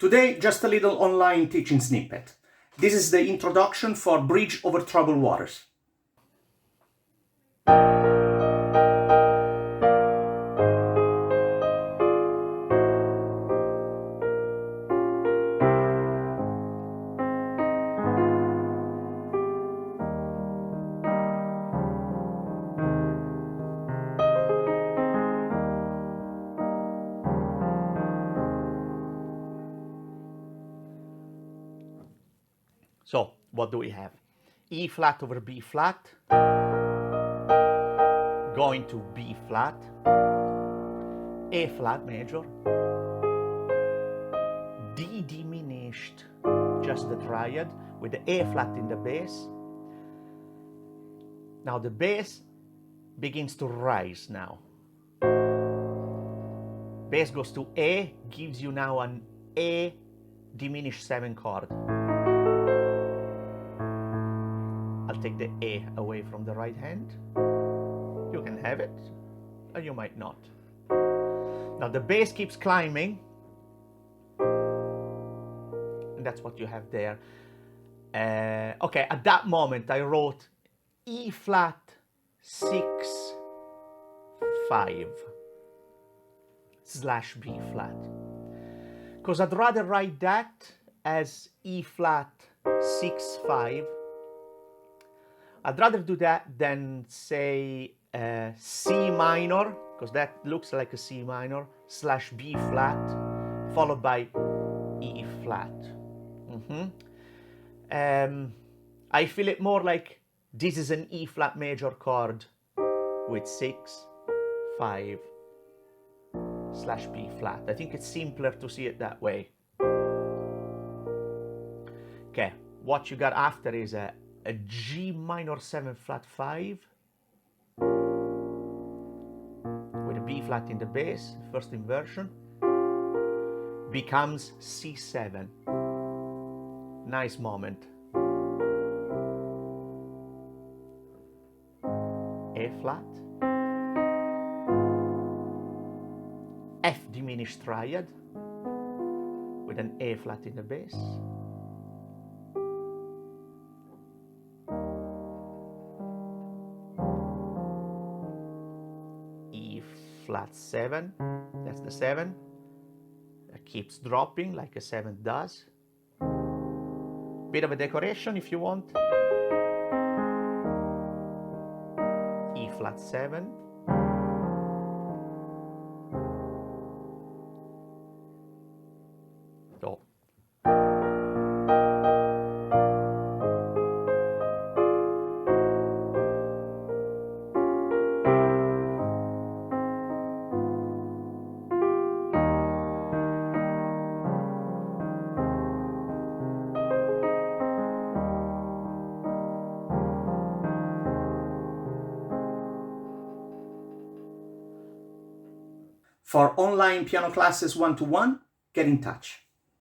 Today, just a little online teaching snippet. This is the introduction for Bridge Over Troubled Waters. So, what do we have? E flat over B flat, going to B flat, A flat major, D diminished, just the triad, with the A flat in the bass. Now the bass begins to rise now. Bass goes to A, gives you now an A diminished 7 chord. I'll take the A away from the right hand. You can have it, or you might not. Now the bass keeps climbing, and that's what you have there. Okay, at that moment I wrote E flat 6 5 / B flat, because I'd rather write that as E flat 6 5. I'd rather do that than say C minor, because that looks like a C minor, / B flat, followed by E flat. I feel it more like this is an E flat major chord with 6 5 / B flat. I think it's simpler to see it that way. Okay, what you got after is a G minor 7 flat 5 with a B flat in the bass, first inversion, becomes C7. Nice moment. A flat, F diminished triad with an A flat in the bass, E flat 7, that's the 7, that keeps dropping like a 7 does. Bit of a decoration if you want. E flat 7, do. For online piano classes 1-to-1, get in touch.